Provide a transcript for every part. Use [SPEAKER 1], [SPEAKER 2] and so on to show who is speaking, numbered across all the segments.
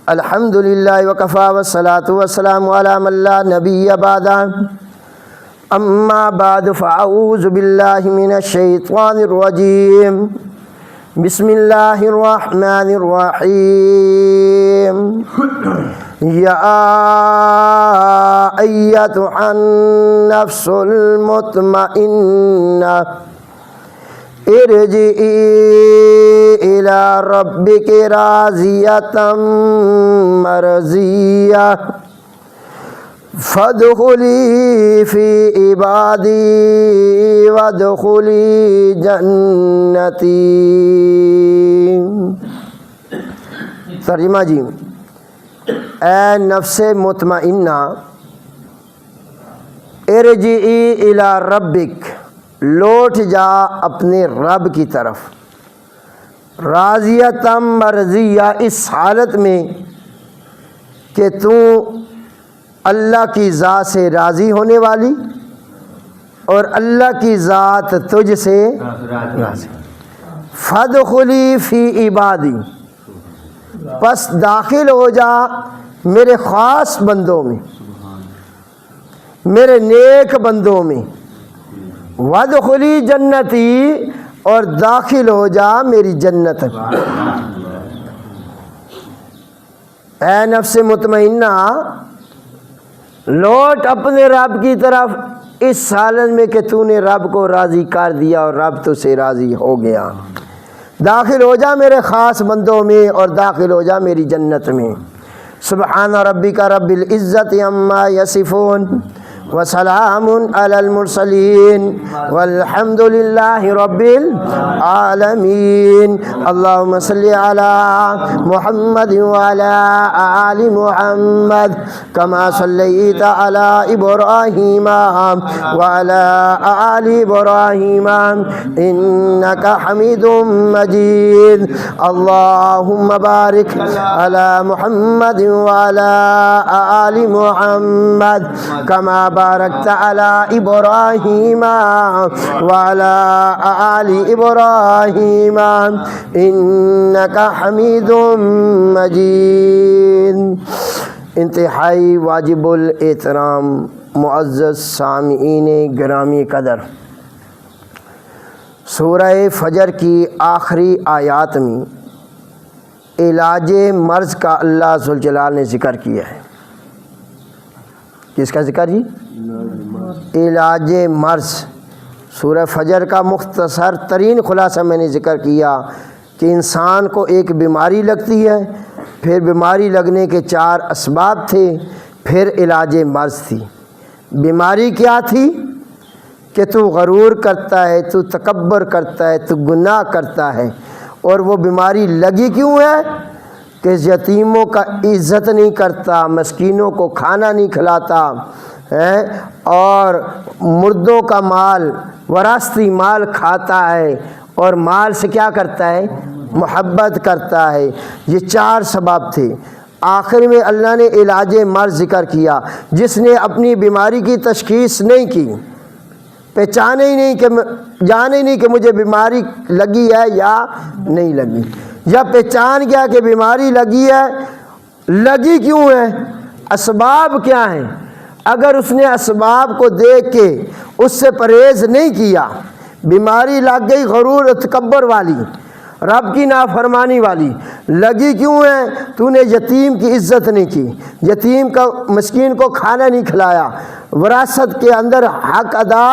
[SPEAKER 1] الحمدللہ وکفا والصلاۃ والسلام علی من لا نبی بعدہ اما بعد فاعوذ باللہ من الشیطان الرجیم بسم اللہ الرحمن الرحیم یا ایتھا النفس المطمئنہ ارجعی الی ربک راضیۃ مرضیہ فادخلی فی عبادی وادخلی جنتی۔ ترجمہ جی، اے نفس مطمئنہ ارجعی الی ربک، لوٹ جا اپنے رب کی طرف، راضیۃ مرضیہ، اس حالت میں کہ تو اللہ کی ذات سے راضی ہونے والی اور اللہ کی ذات تجھ سے راضی۔ فادخلی فی عبادی، پس داخل ہو جا میرے خاص بندوں میں، میرے نیک بندوں میں، وادخلی جنتی، اور داخل ہو جا میری جنت۔ اے نفس مطمئنہ، لوٹ اپنے رب کی طرف اس حالت میں کہ تو نے رب کو راضی کر دیا اور رب تو سے راضی ہو گیا۔ داخل ہو جا میرے خاص بندوں میں اور داخل ہو جا میری جنت میں۔ سبحان ربک رب العزت عما یصفون وسلام علی المرسلین والحمد للہ رب العالمین۔ اللہم صلی علی محمد وعلی آل محمد کما صلیت علی ابراہیم وعلی آل ابراہیم انک حمید مجید۔ اللہم بارک علی محمد وعلی آل محمد کما بارکت علی ابراہیم وعلی آل ابراہیم انک حمید مجید۔ انتہائی واجب الاحترام معزز سامعین گرامی قدر، سورہ فجر کی آخری آیات میں علاج مرض کا اللہ ذوالجلال نے ذکر کیا ہے۔ کس کا ذکر جی؟ علاج مرض۔ سورہ فجر کا مختصر ترین خلاصہ میں نے ذکر کیا کہ انسان کو ایک بیماری لگتی ہے، پھر بیماری لگنے کے 4 اسباب تھے، پھر علاج مرض تھی۔ بیماری کیا تھی؟ کہ تو غرور کرتا ہے، تو تکبر کرتا ہے، تو گناہ کرتا ہے۔ اور وہ بیماری لگی کیوں ہے؟ کہ یتیموں کا عزت نہیں کرتا، مسکینوں کو کھانا نہیں کھلاتا ہے، اور مردوں کا مال، وراثتی مال کھاتا ہے، اور مال سے کیا کرتا ہے؟ محبت کرتا ہے۔ یہ 4 سبب تھے۔ آخر میں اللہ نے علاج مرض ذکر کیا۔ جس نے اپنی بیماری کی تشخیص نہیں کی، پہچانے ہی نہیں کہ جانے نہیں کہ مجھے بیماری لگی ہے یا نہیں لگی، یا پہچان گیا کہ بیماری لگی ہے، لگی کیوں ہے، اسباب کیا ہیں، اگر اس نے اسباب کو دیکھ کے اس سے پرہیز نہیں کیا، بیماری لگ گئی غرور و تکبر والی، رب کی نافرمانی والی، لگی کیوں ہے؟ تو نے یتیم کی عزت نہیں کی، یتیم کا مسکین کو کھانا نہیں کھلایا، وراثت کے اندر حق ادا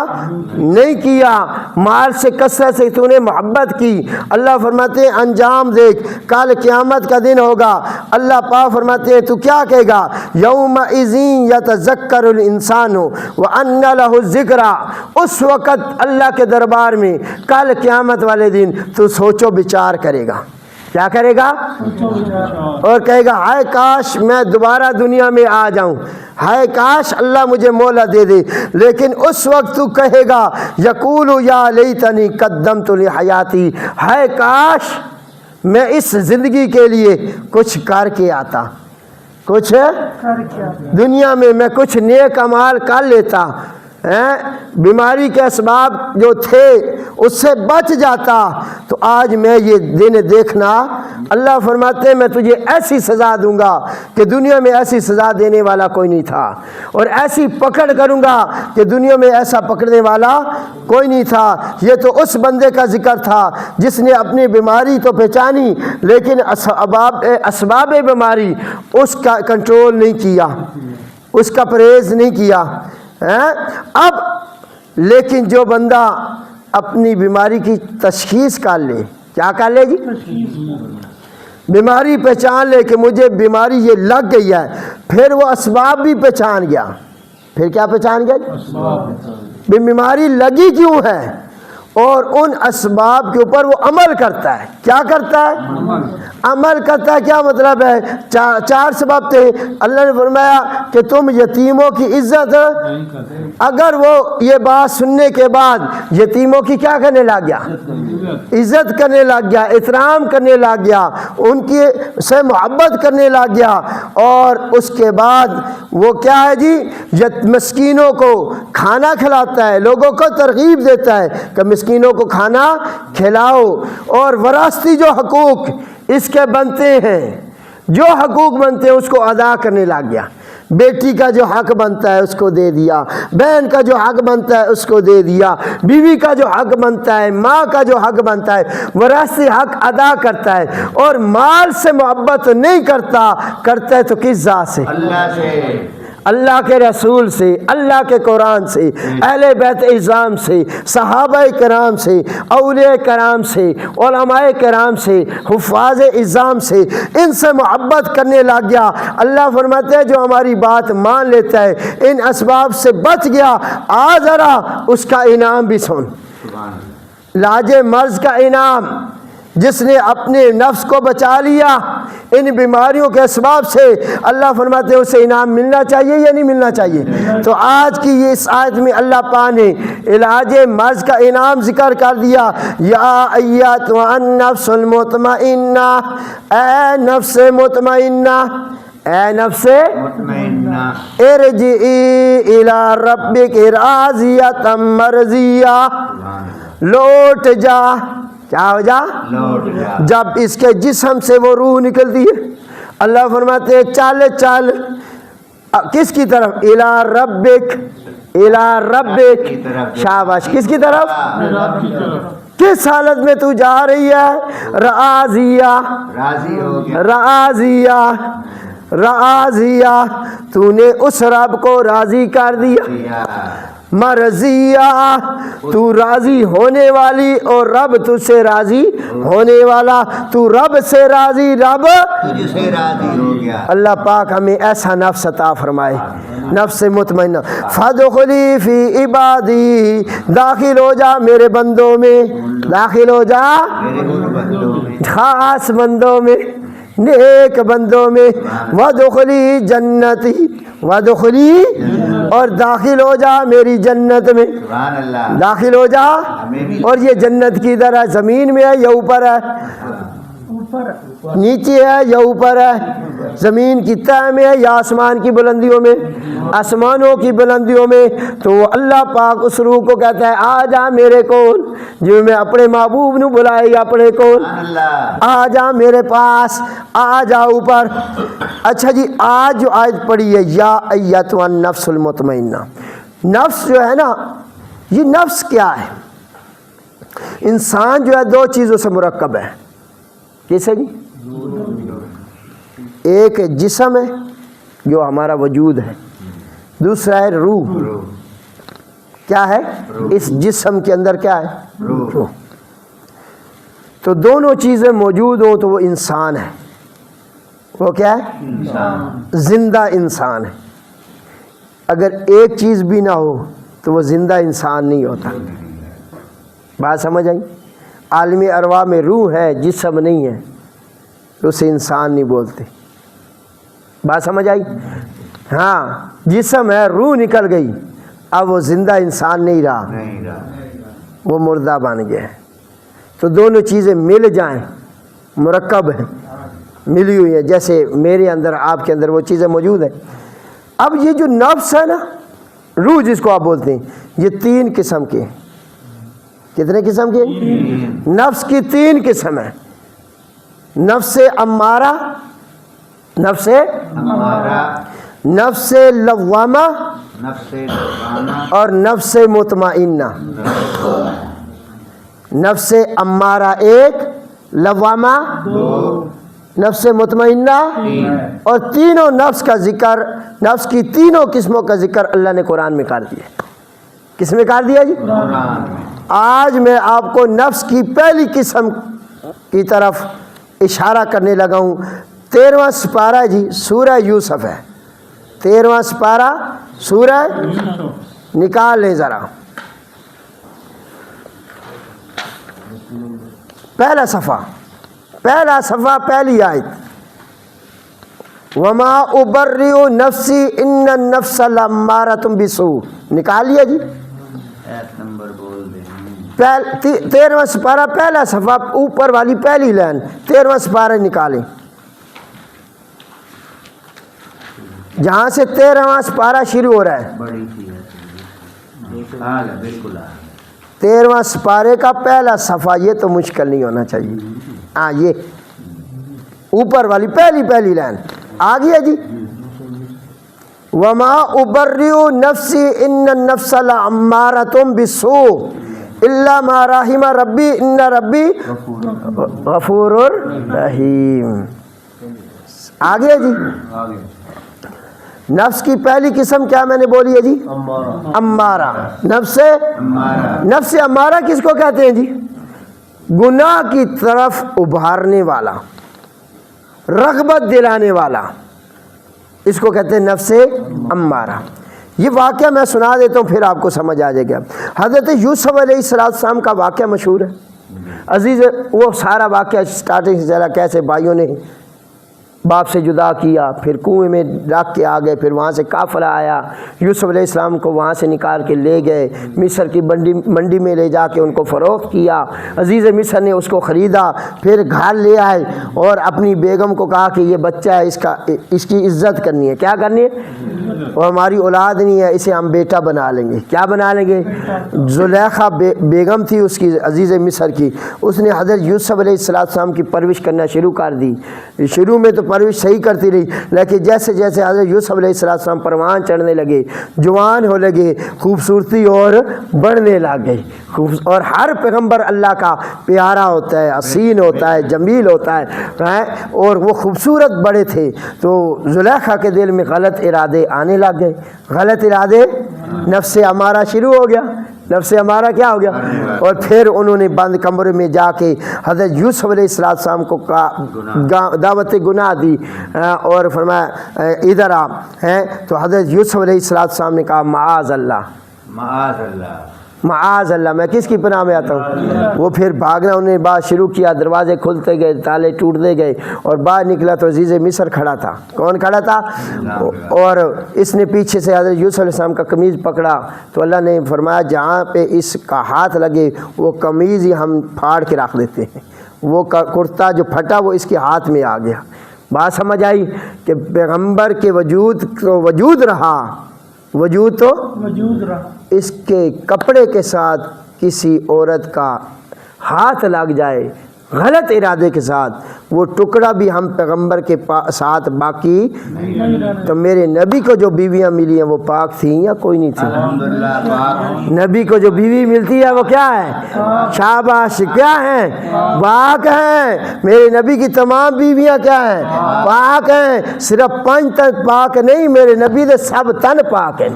[SPEAKER 1] نہیں کیا، مال سے کثرت سے تو نے محبت کی۔ اللہ فرماتے ہیں انجام دیکھ، کل قیامت کا دن ہوگا، اللہ پاک فرماتے ہیں تو کیا کہے گا؟ یومئذ یتذکر الانسان وانى له الذکریٰ۔ اس وقت اللہ کے دربار میں کل قیامت والے دن تو سوچو بچار کرے گا۔ کیا کرے گا؟ اور کہے گا ہائے کاش میں دوبارہ دنیا میں آ جاؤں، ہائے کاش اللہ مجھے مولا دے دے۔ لیکن اس وقت تو کہے گا یقول یا لیتنی قدمت لحیاتی، ہائے کاش میں اس زندگی کے لیے کچھ کر کے آتا، کچھ دنیا میں میں کچھ نیک اعمال کر لیتا، بیماری کے اسباب جو تھے اس سے بچ جاتا تو آج میں یہ دن دیکھنا، اللہ فرماتے ہیں میں تجھے ایسی سزا دوں گا کہ دنیا میں ایسی سزا دینے والا کوئی نہیں تھا، اور ایسی پکڑ کروں گا کہ دنیا میں ایسا پکڑنے والا کوئی نہیں تھا۔ یہ تو اس بندے کا ذکر تھا جس نے اپنی بیماری تو پہچانی لیکن اسباب بیماری اس کا کنٹرول نہیں کیا، اس کا پرہیز نہیں کیا۔ اب لیکن جو بندہ اپنی بیماری کی تشخیص کر لے، کیا کر لے جی؟ بیماری پہچان لے کہ مجھے بیماری یہ لگ گئی ہے، پھر وہ اسباب بھی پہچان گیا۔ پھر کیا پہچان گیا جی؟ بیماری لگی کیوں ہے، اور ان اسباب کے اوپر وہ عمل کرتا ہے۔ کیا کرتا ہے؟ عمل کرتا ہے۔ کیا مطلب ہے؟ چار سبب تھے۔ اللہ نے فرمایا کہ تم یتیموں کی عزت، اگر وہ یہ بات سننے کے بعد یتیموں کی کیا کرنے لگ گیا؟ عزت کرنے لگ گیا، احترام کرنے لگ گیا، ان کی سے محبت کرنے لگ گیا، اور اس کے بعد وہ کیا ہے جی؟ مسکینوں کو کھانا کھلاتا ہے، لوگوں کو ترغیب دیتا ہے کہ مسکینوں کو کھانا کھلاؤ، اور وراثتی جو حقوق اس کے بنتے ہیں، جو حقوق بنتے ہیں اس کو ادا کرنے لگ گیا۔ بیٹی کا جو حق بنتا ہے اس کو دے دیا، بہن کا جو حق بنتا ہے اس کو دے دیا، بیوی کا جو حق بنتا ہے، ماں کا جو حق بنتا ہے، وراثتی حق ادا کرتا ہے، اور مال سے محبت نہیں کرتا ہے تو کس ذات سے؟ اللہ سے، اللہ کے رسول سے، اللہ کے قرآن سے، اہل بیت اعظام سے، صحابہ کرام سے، اولیاء کرام سے، علماء کرام سے، حفاظ اعظام سے، ان سے محبت کرنے لگ گیا۔ اللہ فرماتے ہیں جو ہماری بات مان لیتا ہے، ان اسباب سے بچ گیا، آ ذرا اس کا انعام بھی سن۔ علاج مرض کا انعام، جس نے اپنے نفس کو بچا لیا ان بیماریوں کے اسباب سے، اللہ فرماتے ہیں اسے انعام ملنا چاہیے یا نہیں ملنا چاہیے؟ تو آج کی یہ اس آیت میں اللہ پاک نے علاج مرض کا انعام ذکر کر دیا۔ یا ایتھا النفس المطمئنہ، اے نفس مطمئنہ، اے نفس مطمئنہ، ارجعی الی ربک راضیۃ مرضیہ، لوٹ جا، کیا ہو جا؟ لوٹ جا۔ جب اس کے جسم سے وہ روح نکلتی ہے، اللہ فرماتے ہیں چل چل، کس کی طرف؟ الی ربک، الی ربک، شاباش، کس کی طرف؟ کس حالت میں تو جا رہی ہے؟ راضیہ، راضی ہو گیا، راضیہ، راضیہ، تو نے اس رب کو راضی کر دیا، مرضیہ، تو راضی ہونے والی اور رب تجھ سے راضی ہونے والا، تو رب سے راضی، رب تجھ سے راضی ہو گیا۔ اللہ پاک ہمیں ایسا نفس عطا فرمائے، نفس مطمئنہ۔ فادخلی فی عبادی، داخل ہو جا میرے بندوں میں، داخل ہو جا خاص بندوں میں، نیک بندوں میں، وادخلی جنتی، وادخلی، اور داخل ہو جا میری جنت میں، داخل ہو جا۔ اور یہ جنت کی ادھر ہے؟ زمین میں ہے یا اوپر ہے؟ نیچے ہے یا اوپر ہے؟ زمین کی تہ میں ہے یا آسمان کی بلندیوں میں؟ آسمانوں کی بلندیوں میں۔ تو اللہ پاک اس روح کو کہتا ہے آ جا میرے کول، جو میں اپنے محبوب نو بلائے یا اپنے کول، آ جا میرے پاس، آ جا اوپر۔ اچھا جی، آج جو آیت پڑھی ہے یا ایتھا النفس المطمئنہ، نفس جو ہے نا، یہ نفس کیا ہے؟ انسان جو ہے دو چیزوں سے مرکب ہے۔ کیسے جی؟ ایک جسم ہے جو ہمارا وجود ہے، دوسرا ہے روح۔ کیا ہے؟ اس جسم کے اندر کیا ہے؟ روح۔ تو دونوں چیزیں موجود ہوں تو وہ انسان ہے۔ وہ کیا ہے؟ انسان، زندہ انسان ہے۔ اگر ایک چیز بھی نہ ہو تو وہ زندہ انسان نہیں ہوتا۔ بات سمجھ آئی؟ عالم ارواح میں روح ہے، جسم نہیں ہے، تو اسے انسان نہیں بولتے۔ بات سمجھ آئی؟ ہاں، جسم ہے، روح نکل گئی، اب وہ زندہ انسان نہیں رہا، وہ مردہ بن گیا۔ تو دونوں چیزیں مل جائیں، مرکب ہیں، ملی ہوئی ہیں، جیسے میرے اندر آپ کے اندر وہ چیزیں موجود ہیں۔ اب یہ جو نفس ہے نا، روح جس کو آپ بولتے ہیں، یہ 3 قسم کے. کتنے قسم کے؟ نفس کی 3 قسم ہے. نفس امارہ، نفس لوامہ اور نفس مطمئنہ. نفس امارہ 1، لوامہ 2، نفس مطمئنہ اور تینوں نفس کا ذکر، نفس کی تینوں قسموں کا ذکر اللہ نے قرآن میں کر دیا. کس میں کر دیا جی؟ آج میں آپ کو نفس کی پہلی قسم کی طرف اشارہ کرنے لگا ہوں. 13واں سپارہ جی سورہ یوسف ہے. 13واں سپارہ سورہ، نکال لیں ذرا پہلا صفحہ، پہلی آیت. وما ابرئ نفسی ان النفس لامارۃ بالسوء. نکال لیا جی؟ نمبر بول دیں. 13واں سپارہ پہلا صفحہ، اوپر والی پہلی لائن 13واں سپارہ نکالیں. جہاں سے 13واں سپارہ شروع ہو رہا ہے، 13واں سپارے کا پہلا صفحہ. یہ تو مشکل نہیں ہونا چاہیے. ہاں یہ اوپر والی پہلی لائن آ گیا جی. وما ابرئ نفسی ان النفس لامارۃ بالسوء الا ما رحم ربی ان ربی غفور رحیم. آ گیا جی. نفس کی پہلی قسم کیا میں نے بولی ہے جی؟ امارہ. نفس امارہ کس کو کہتے ہیں جی؟ گناہ کی طرف ابھارنے والا، رغبت دلانے والا، اس کو کہتے ہیں نفس امارہ. یہ واقعہ میں سنا دیتا ہوں پھر آپ کو سمجھ آ جائے گا. حضرت یوسف علیہ السلام کا واقعہ مشہور ہے عزیز. وہ سارا واقعہ سٹارٹنگ سے چلا، کیسے بھائیوں نے باپ سے جدا کیا، پھر کنویں میں رکھ کے آ گئے، پھر وہاں سے قافلہ آیا، یوسف علیہ السلام کو وہاں سے نکال کے لے گئے، مصر کی منڈی میں لے جا کے ان کو فروخت کیا. عزیز مصر نے اس کو خریدا، پھر گھر لے آئے اور اپنی بیگم کو کہا کہ یہ بچہ ہے، اس کی عزت کرنی ہے. کیا کرنی ہے؟ اور ہماری اولاد نہیں ہے، اسے ہم بیٹا بنا لیں گے. کیا بنا لیں گے؟ زلیخا بیگم تھی اس کی، عزیز مصر کی. اس نے حضرت یوسف علیہ السلام کی پرورش کرنا شروع کر دی. شروع میں تو پرورش صحیح کرتی رہی، لیکن جیسے جیسے حضرت یوسف علیہ السلام پروان چڑھنے لگے، جوان ہو لگے، خوبصورتی اور بڑھنے لگ گئی. اور ہر پیغمبر اللہ کا پیارا ہوتا ہے، حسین ہوتا ہے، جمیل ہوتا ہے، اور وہ خوبصورت بڑے تھے. تو زلیخا کے دل میں غلط ارادے آنے لگ گئے. غلط ارادے، نفس امارہ شروع ہو گیا. نفس امارہ کیا ہو گیا؟ اور پھر انہوں نے بند کمرے میں جا کے حضرت یوسف علیہ السلام کو دعوت گناہ دی اور فرمایا ادھر آ. تو حضرت یوسف علیہ السلام نے کہا معاذ اللہ، معاذ اللہ، میں کس کی پناہ میں آتا ہوں. وہ پھر بھاگنا انہوں نے بات شروع کیا، دروازے کھلتے گئے، تالے ٹوٹتے گئے، اور باہر نکلا تو عزیز مصر کھڑا تھا. کون کھڑا تھا؟ اور اس نے پیچھے سے حضرت یوسف علیہ السلام کا قمیض پکڑا تو اللہ نے فرمایا جہاں پہ اس کا ہاتھ لگے وہ قمیض ہی ہم پھاڑ کے رکھ دیتے ہیں. وہ کرتا جو پھٹا وہ اس کے ہاتھ میں آ گیا. بات سمجھ آئی کہ پیغمبر کے وجود تو وجود رہا، وجود تو وجود رہا، اس کے کپڑے کے ساتھ کسی عورت کا ہاتھ لگ جائے غلط ارادے کے ساتھ، وہ ٹکڑا بھی ہم پیغمبر کے ساتھ باقی. تو میرے نبی کو جو بیویاں ملی ہیں وہ پاک تھیں یا کوئی نہیں تھی؟ نبی کو جو بیوی ملتی ہے وہ کیا ہے؟ شاباش، کیا ہیں؟ پاک ہیں. میرے نبی کی تمام بیویاں کیا ہیں؟ پاک ہیں. صرف 5 تن پاک نہیں، میرے نبی نے سب تن پاک ہیں.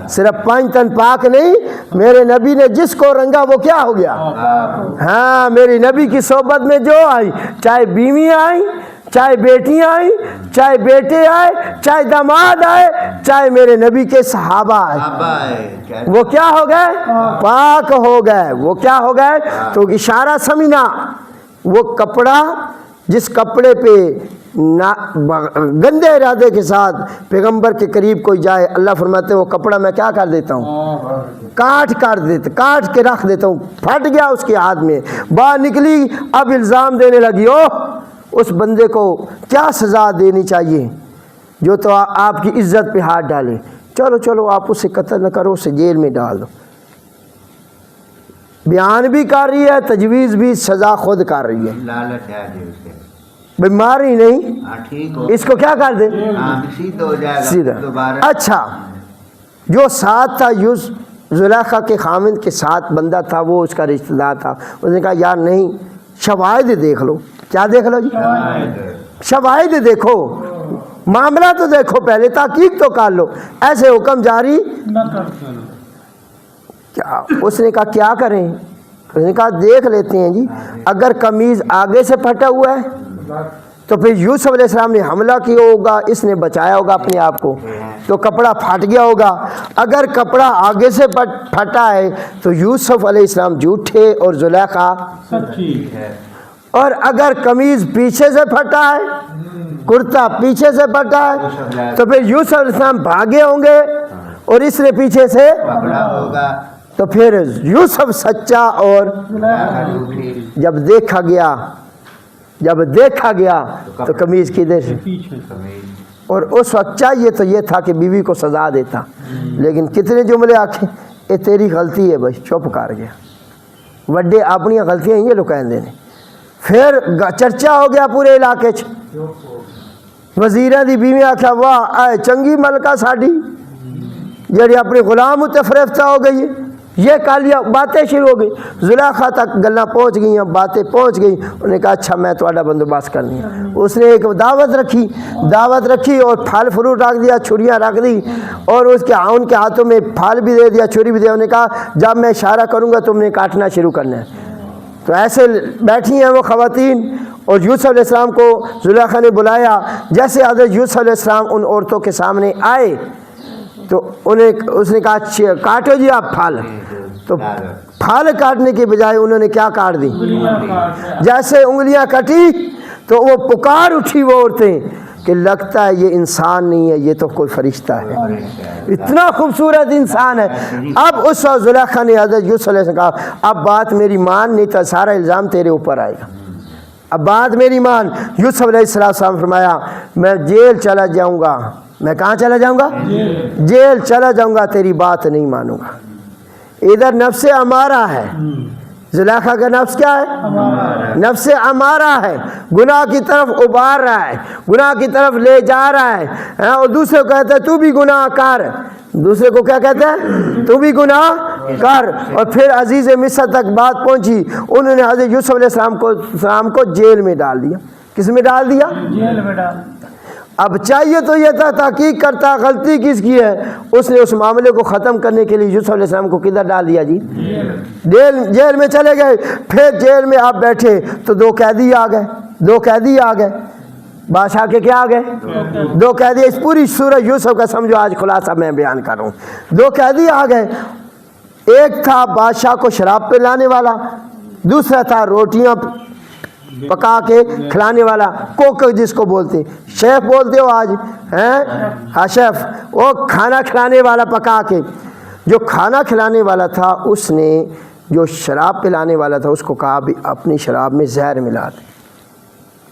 [SPEAKER 1] صرف 5 تن پاک نہیں، میرے نبی نے جس کو رنگا وہ کیا ہو گیا؟ ہاں، میری نبی کی صحبت میں جو آئی، چاہے بیویاں آئیں، چاہے بیٹیاں آئیں، چاہے بیٹے آئے، چاہے داماد آئے، چاہے میرے نبی کے صحابہ آئے، وہ کیا ہو گئے؟ پاک ہو گئے. وہ کیا ہو گئے؟ تو اشارہ سمجھنا، وہ کپڑا جس کپڑے پہ گندے ارادے کے ساتھ پیغمبر کے قریب کوئی جائے، اللہ فرماتے ہیں وہ کپڑا میں کیا کر دیتا ہوں؟ کاٹ کے رکھ دیتا ہوں. پھٹ گیا اس کے ہاتھ میں، باہر نکلی، اب الزام دینے لگی. اس بندے کو کیا سزا دینی چاہیے جو تو آپ کی عزت پہ ہاتھ ڈالے؟ چلو چلو آپ اسے قتل نہ کرو، اسے جیل میں ڈال دو۔ بیان بھی کر رہی ہے، تجویز بھی، سزا خود کر رہی ہے،
[SPEAKER 2] لالچ ہے جی اسے،
[SPEAKER 1] بیماری نہیں،
[SPEAKER 2] ہاں ٹھیک ہو،
[SPEAKER 1] اس کو کیا کر دے
[SPEAKER 2] ہاں سیدھا ہو جائے گا
[SPEAKER 1] سیدھا۔
[SPEAKER 2] دوبارہ۔
[SPEAKER 1] اچھا جو ساتھ تھا زلیخا کے خامند کے ساتھ بندہ تھا، وہ اس کا رشتہ دار تھا، اس نے کہا یار نہیں، شواہد دیکھ لو۔ کیا دیکھ لو جی؟ شواہد دیکھو، معاملہ تو دیکھو، پہلے تحقیق تو کر لو، ایسے حکم جاری
[SPEAKER 3] نہ کر چلو۔
[SPEAKER 1] کیا؟ اس نے کہا کیا کریں؟ اس نے کہا دیکھ لیتے ہیں جی، اگر قمیض آگے سے پھٹا ہوا ہے تو پھر یوسف علیہ السلام نے حملہ کیا ہوگا، اس نے بچایا ہوگا اپنے آپ کو، تو کپڑا پھٹ گیا ہوگا۔ اگر کپڑا آگے سے پھٹا ہے تو یوسف علیہ السلام جھوٹے اور زلیخا
[SPEAKER 3] سچی
[SPEAKER 2] ہے،
[SPEAKER 1] اور اگر قمیض پیچھے سے پھٹا ہے، کرتا پیچھے سے پھٹا ہے، تو پھر یوسف علیہ السلام بھاگے ہوں گے اور اس نے پیچھے سے،
[SPEAKER 2] پکڑا ہوگا،
[SPEAKER 1] تو پھر یوسف سچا اور
[SPEAKER 2] جھوٹی،
[SPEAKER 1] جب دیکھا گیا تو قمیض کدھر سے؟
[SPEAKER 3] پیچھے
[SPEAKER 2] قمیض،
[SPEAKER 1] اور اس وقت چاہیے تو یہ تھا کہ بیوی کو سزا دیتا، لیکن کتنے جملے آکھے یہ تیری غلطی ہے بھائی، چپ کر گیا۔ وڈے اپنی غلطیاں یہ لوگ کہندے نے۔ پھر چرچا ہو گیا پورے علاقے چ، وزیراں دی بیوی آکھیا واہ اے چنگی ملکہ ساڈی جڑی اپنے غلام تے فریفتہ ہو گئی ہے، یہ کالیا باتیں شروع ہو گئی، زلیخا تک گلاں پہنچ گئیں، باتیں پہنچ گئی۔ انہوں نے کہا اچھا میں تہاڈا بندوبست کرنی ہے۔ اس نے ایک دعوت رکھی اور پھل فروٹ رکھ دیا، چھریاں رکھ دی، اور اس کے ان کے ہاتھوں میں پھل بھی دے دیا، چھری بھی دیا۔ انہوں نے کہا جب میں اشارہ کروں گا تم نے کاٹنا شروع کرنا ہے۔ تو ایسے بیٹھی ہیں وہ خواتین، اور یوسف علیہ السلام کو زلیخا نے بلایا۔ جیسے حضرت یوسف علیہ السلام ان عورتوں کے سامنے آئے تو اس نے کہا کاٹو جی آپ پھل، تو پھل کاٹنے کے بجائے انہوں نے کیا کاٹ دی؟ جیسے انگلیاں کٹی تو وہ پکار اٹھی وہ عورتیں کہ لگتا ہے یہ انسان نہیں ہے، یہ تو کوئی فرشتہ ہے، اتنا خوبصورت انسان ہے۔ اب اس وقت زلیخا نے حضرت یوسف علیہ السلام کہا اب بات میری مان، نہیں تو سارا الزام تیرے اوپر آئے گا، اب بات میری مان۔ یوسف علیہ السلام فرمایا میں جیل چلا جاؤں گا۔ میں کہاں چلا جاؤں گا؟ جیل چلا جاؤں گا، تیری بات نہیں مانوں گا۔ ادھر نفس امارہ ہے، زلیخا کا نفس کیا ہے؟ نفس امارہ ہے، گناہ کی طرف ابار رہا ہے، گناہ کی طرف لے جا رہا ہے، اور دوسرے کو کہتا ہے تو بھی گناہ کر، دوسرے کو کیا کہتا ہے؟ تو بھی گناہ کر۔ اور پھر عزیز مصر تک بات پہنچی، انہوں نے حضرت یوسف علیہ السلام کو جیل میں ڈال دیا۔ کس میں ڈال دیا؟
[SPEAKER 3] جیل میں ڈال۔
[SPEAKER 1] اب چاہیے تو یہ تھا تحقیق کرتا غلطی کس کی ہے، اس نے اس معاملے کو ختم کرنے کے لیے یوسف علیہ السلام کو کدھر ڈال دیا جی؟ جیل میں چلے گئے۔ پھر جیل میں آپ بیٹھے تو دو قیدی آ گئے، بادشاہ کے کیا آ گئے؟ دو قیدی۔ اس پوری سورہ یوسف کا سمجھو آج خلاصہ میں بیان کر رہا ہوں۔ دو قیدی آ گئے، ایک تھا بادشاہ کو شراب پلانے والا، دوسرا تھا روٹیاں پکا کے کھلانے والا، کوک جس کو بولتے، شیف بولتے ہو آج ہیں، ہاں شیف، وہ کھانا کھلانے والا پکا کے۔ جو کھانا کھلانے والا تھا اس نے جو شراب پلانے والا تھا اس کو کہا بھی اپنی شراب میں زہر ملا دے۔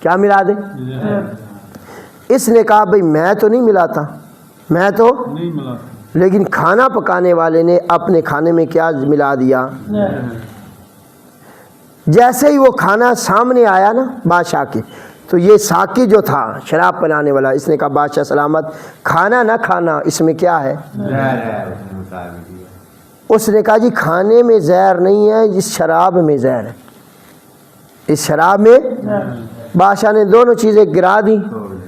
[SPEAKER 1] کیا ملا دے؟ اس نے کہا بھئی میں تو نہیں ملاتا، میں تو
[SPEAKER 3] نہیں ملا،
[SPEAKER 1] لیکن کھانا پکانے والے نے اپنے کھانے میں کیا ملا دیا؟ جیسے ہی وہ کھانا سامنے آیا نا بادشاہ کے، تو یہ ساقی جو تھا شراب پلانے والا، اس نے کہا بادشاہ سلامت، کھانا نہ کھانا، اس میں کیا ہے؟
[SPEAKER 2] زہر ہے، اس نے اتار دیا۔
[SPEAKER 1] اس نے کہا جی کھانے میں زہر نہیں ہے، اس شراب میں زہر ہے، اس شراب میں۔ بادشاہ نے دونوں چیزیں گرا دی،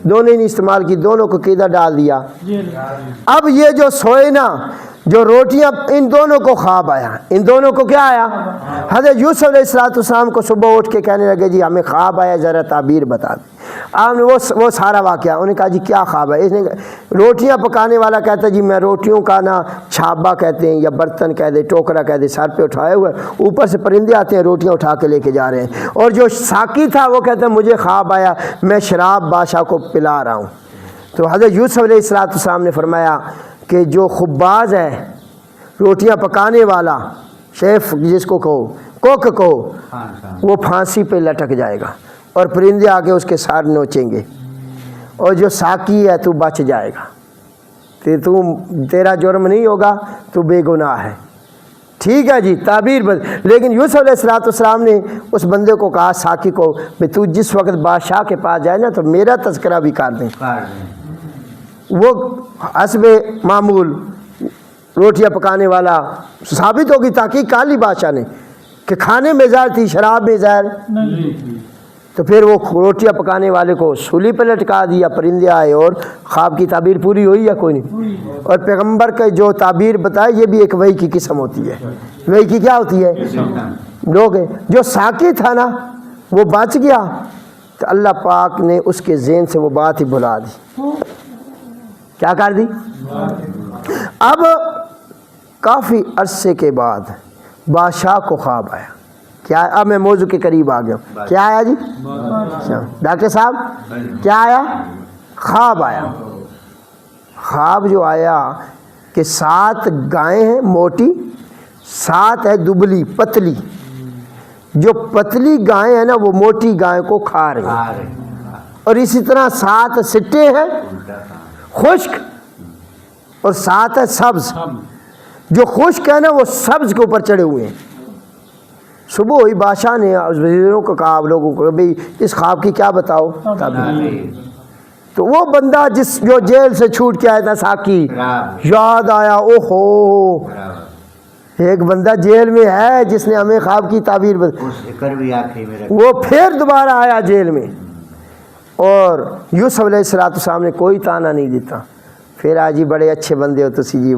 [SPEAKER 1] دونوں نے استعمال کی، دونوں کو کدھر ڈال دیا؟ اب یہ جو سوئے نا، جو روٹیاں، ان دونوں کو خواب آیا، ان دونوں کو کیا آیا؟ حضرت یوسف علیہ السلام کو صبح اٹھ کے کہنے لگے جی ہمیں خواب آیا، ذرا تعبیر بتا دیں۔ آپ نے وہ سارا واقعہ، انہوں نے کہا جی کیا خواب ہے؟ اس نے روٹیاں پکانے والا کہتا ہے جی میں روٹیوں کا نا چھابا کہتے ہیں یا برتن کہہ دے، ٹوکرا کہہ دے، سر پہ اٹھائے ہوئے، اوپر سے پرندے آتے ہیں روٹیاں اٹھا کے لے کے جا رہے ہیں۔ اور جو ساقی تھا وہ کہتا ہے مجھے خواب آیا، میں شراب بادشاہ کو پلا رہا ہوں۔ تو حضرت یوسف علیہ السلام نے فرمایا کہ جو خباز ہے، روٹیاں پکانے والا، شیف جس کو کہو، کوک کہو، وہ پھانسی پہ لٹک جائے گا اور پرندے آ کے اس کے سار نوچیں گے، اور جو ساقی ہے تو بچ جائے گا۔ کہ تیرا جرم نہیں ہوگا، تو بے گناہ ہے. ٹھیک ہے جی، تعبیر لیکن یوسف علیہ السلام نے اس بندے کو کہا، ساقی کو، کہ تو جس وقت بادشاہ کے پاس جائے نا تو میرا تذکرہ بھی کر دیں. وہ حسب معمول روٹیاں پکانے والا ثابت ہوگی، تحقیق کر لی بادشاہ نے کہ کھانے میں زہر تھی، شراب میں زہر، تو پھر وہ روٹیاں پکانے والے کو سولی پہ لٹکا دیا. پرندے آئے اور خواب کی تعبیر پوری ہوئی یا کوئی نہیں؟ اور پیغمبر کا جو تعبیر بتائے یہ بھی ایک وحی کی قسم ہوتی ہے. وحی کی کیا ہوتی ہے؟ لوگ جو ساقی تھا نا وہ بچ گیا تو اللہ پاک نے اس کے ذہن سے وہ بات ہی بھلا دی. کیا کر دی؟ اب کافی عرصے کے بعد بادشاہ کو خواب آیا. کیا؟ اب میں موضوع کے قریب آ گیا ہوں. کیا آیا جی ڈاکٹر صاحب؟ کیا آیا؟ خواب آیا. خواب جو آیا کہ 7 گائیں ہیں موٹی، 7 ہے دبلی پتلی. جو پتلی گائیں ہیں نا وہ موٹی گائے کو کھا رہی ہیں، اور اسی طرح 7 سٹے ہیں خشک اور 7 ہے سبز. جو خشک ہے نا وہ سبز کے اوپر چڑھے ہوئے ہیں. صبح ہوئی، بادشاہ نے وزیروں کو کہا، آپ لوگوں کو، بھئی اس خواب کی کیا بتاؤ. تو وہ بندہ جو جیل سے چھوٹ کے آیا تھا ساقی، یاد آیا، اوہو ایک بندہ جیل میں ہے جس نے ہمیں خواب کی تعبیر وہ پھر دوبارہ آیا جیل میں، اور یوسف علیہ السلام نے کوئی تانا نہیں دیتا. پھر آج جی بڑے اچھے بندے ہو تو جی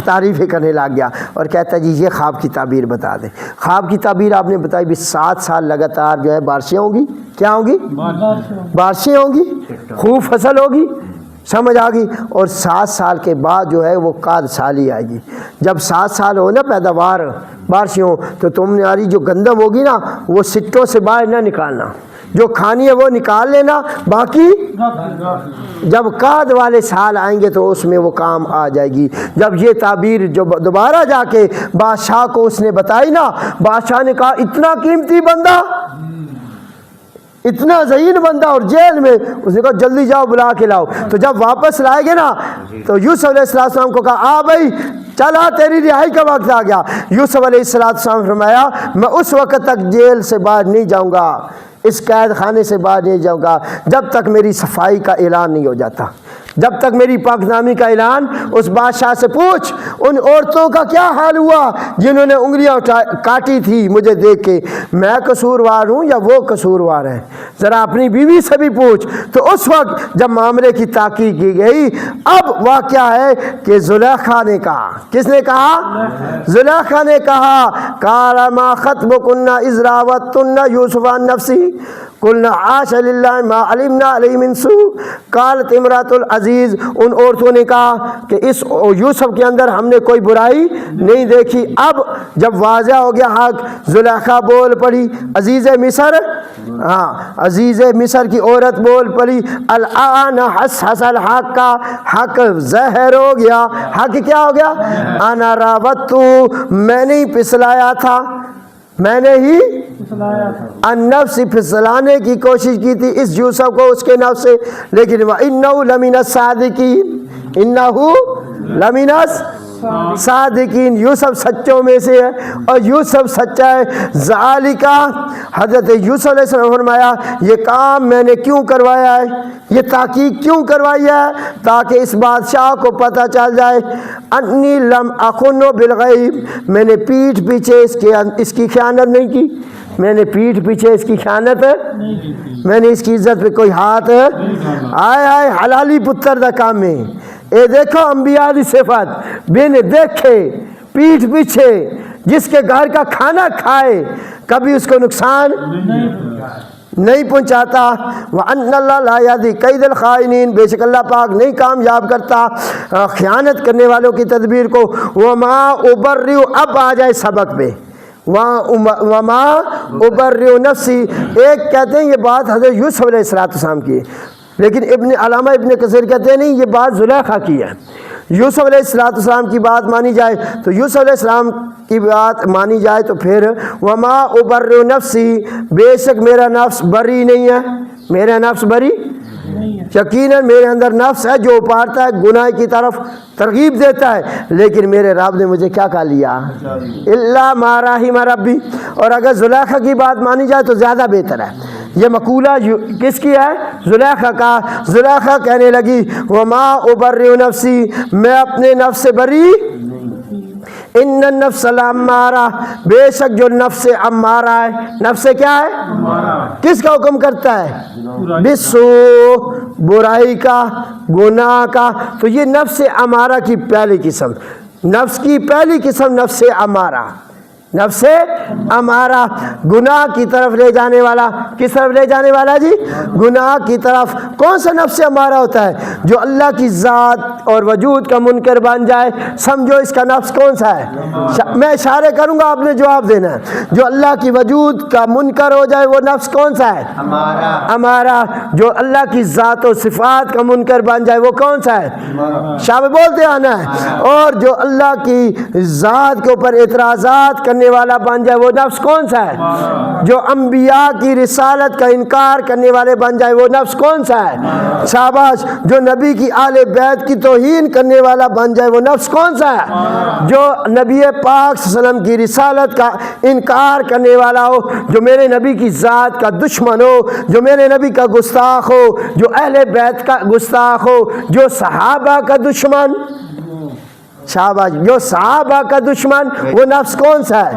[SPEAKER 1] تعریفیں کرنے لگ گیا اور کہتا جی یہ خواب کی تعبیر بتا دیں. خواب کی تعبیر آپ نے بتائی بھی 7 سال لگاتار جو ہے بارشیں ہوں گی. کیا ہوں گی؟ بارشیں ہوں گی، خوب فصل ہوگی، سمجھ آ گئی. اور 7 سال کے بعد جو ہے وہ قاد سالی آئے گی. جب 7 سال ہو نا پیداوار بارشیں ہوں تو تمہاری جو گندم ہوگی نا وہ سٹوں سے باہر نہ نکالنا، جو کھانی ہے وہ نکال لینا، باقی جب قاد والے سال آئیں گے تو اس میں وہ کام آ جائے گی. جب یہ تعبیر جو دوبارہ جا کے بادشاہ کو اس نے بتائی نا، بادشاہ نے کہا اتنا قیمتی بندہ، اتنا ذہین بندہ اور جیل میں، اس نے کہا جلدی جاؤ بلا کے لاؤ. تو جب واپس لائے گے نا تو یوسف علیہ السلام کو کہا آ بھائی چلا تیری رہائی کا وقت آ گیا. یوسف علیہ السلام نے فرمایا میں اس وقت تک جیل سے باہر نہیں جاؤں گا، اس قید خانے سے باہر نہیں جاؤں گا جب تک میری صفائی کا اعلان نہیں ہو جاتا، جب تک میری پاک نامی کا اعلان. اس بادشاہ سے پوچھ ان عورتوں کا کیا حال ہوا جنہوں نے انگلیاں کاٹی تھی مجھے دیکھ کے، میں قصوروار ہوں یا وہ قصوروار ہے؟ ذرا اپنی بیوی سے بھی پوچھ. تو اس وقت جب معاملے کی تحقیق کی گئی، اب واقعہ ہے کہ زلیخا نے کہا، کس نے کہا؟ زلیخا نے کہا قال ما خطبکن اذ راوتن یوسف عن نفسی قلنا عاش للہ ما علمنا علیہ من سوء قالت امرات العزیز. ان عورتوں نے کہا کہ اس یوسف کے اندر ہم نے کوئی برائی نہیں دیکھی. اب جب واضح ہو گیا حق، زلیخا بول پڑی، عزیز مصر، ہاں عزیز مصر کی عورت بول پڑی الآن حس الحق کا حق ظاہر ہو گیا. حق کیا ہو گیا؟ انا راوتو، میں نے ہی پسلایا تھا، میں نے ہی النفس پھسلانے کی کوشش کی تھی اس یوسف کو اس کے نفس سے، لیکن وَإِنَّهُ لَمِنَ الصَّادِقِينَ، اِنَّهُ لَمِنَ الصَّادِقِينَ، یوسف سچوں میں سے ہے اور یوسف سچا ہے. ذالکا، حضرت یوسف علیہ السلام نے فرمایا یہ کام میں نے کیوں کروایا ہے، یہ تحقیق کیوں کروائی ہے؟ تاکہ اس بادشاہ کو پتہ چل جائے انی لم اخن بالغیب، میں نے پیٹھ پیچھے اس کی خیانت نہیں کی، میں نے پیٹھ پیچھے اس کی خیانت، میں نے اس کی عزت پہ کوئی ہاتھ آئے آئے حلالی پتر دا کام میں. اے دیکھو انبیاء دی صفت، بن دیکھے پیٹھ پیچھے جس کے گھر کا کھانا کھائے کبھی اس کو نقصان نہیں پہنچاتا. وَأَنَّ اللَّهَ لَا يَهْدِي كَيْدَ الْخَائِنِينَ، بے شک اللہ پاک نہیں کامیاب کرتا خیانت کرنے والوں کی تدبیر کو. وَمَا أُبَرِّئُ، اب آ جائے سبق پہ، وَمَا أُبَرِّئُ نَفْسِي. ایک کہتے ہیں یہ بات حضرت یوسف علیہ السلام کی، لیکن علامہ ابن کثیر کہتے ہیں نہیں یہ بات زلیخا کی ہے. یوسف علیہ السلام کی بات مانی جائے تو یوسف علیہ السلام کی بات مانی جائے تو پھر وما ابرئ نفسی، بے شک میرا نفس بری نہیں ہے، میرا نفس بری یقیناً میرے اندر نفس ہے جو ابھارتا ہے گناہ کی طرف ترغیب دیتا ہے، لیکن میرے رب نے مجھے کیا کہا لیا، اللہ ما رحم ربی۔ اور اگر زلیخا کی بات مانی جائے تو زیادہ بہتر ہے۔ یہ مقولہ کس کی ہے؟ زلیخا کا۔ زلیخا کہنے لگی وما ابرئ نفسی، میں اپنے نفس سے بری، ان النفس لامارہ، بے شک جو نفس امارہ ہے، نفس کیا ہے؟ کس کا حکم کرتا ہے؟ بالسوء، برائی کا، گناہ کا۔ تو یہ نفس امارہ کی پہلی قسم، نفس کی پہلی قسم نفس امارہ، نفس امارہ گناہ کی طرف لے جانے والا۔ کس طرف لے جانے والا جی؟ گناہ کی طرف۔ کون سا نفس امارہ ہوتا ہے؟ جو اللہ کی ذات اور وجود کا منکر بن جائے، سمجھو اس کا نفس کون سا ہے؟ میں اشارے کروں گا، آپ نے جواب دینا ہے۔ جو اللہ کی وجود کا منکر ہو جائے وہ نفس کون سا ہے؟ امارہ۔ جو اللہ کی ذات و صفات کا منکر بن جائے وہ کون سا ہے؟ شابہ بولتے آنا ہے۔ اور جو اللہ کی ذات کے اوپر اعتراضات کرنے والا بن جائے وہ نفس کون سا ہے؟ جو انبیاء کی رسالت کا انکار کرنے والے بن جائے وہ نفس کون سا ہے؟ شاباش۔ جو نبی کی آل بیت کی توہین کرنے والا بن جائے وہ نفس کون سا ہے؟ جو نبی پاک صلی اللہ علیہ وسلم کی رسالت کا انکار کرنے والا ہو، جو میرے نبی کی ذات کا دشمن ہو، جو میرے نبی کا گستاخ ہو، جو اہل بیت کا گستاخ ہو، جو صحابہ کا دشمن، شاباش، جو صحابہ کا دشمن، وہ نفس کون سا ہے؟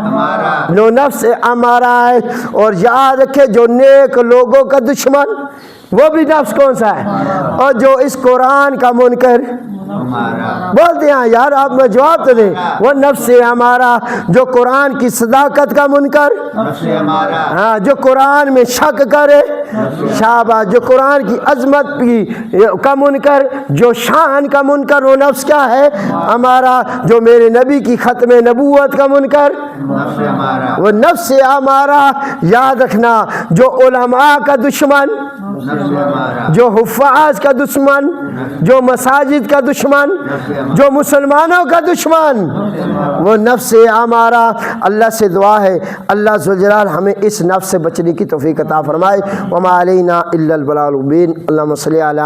[SPEAKER 1] جو نفس امارہ ہے۔ اور یاد رکھے جو نیک لوگوں کا دشمن وہ بھی نفس کون سا ہے؟ اور جو اس قرآن کا منکر، بولتے ہیں یار آپ میں جواب تو دیں، وہ نفس امارہ۔ جو قرآن کی صداقت کا منکر، ہاں، جو قرآن میں شک کرے، شاباش، جو قرآن کی عظمت کا منکر، جو شان کا منکر، وہ نفس کیا ہے؟ امارہ۔ جو میرے نبی کی ختم نبوت کا منکر، وہ نفس امارہ۔ یاد رکھنا، جو علماء کا دشمن، جو حفاظ کا دشمن، جو مساجد کا دشمن، جو مسلمانوں کا دشمن، وہ نفس امارہ۔ اللہ سے دعا ہے اللہ ذوالجلال ہمیں اس نفس سے بچنے کی توفیق عطا فرمائے۔ وما علینا الا البلاغ المبین۔ اللہم صلی علی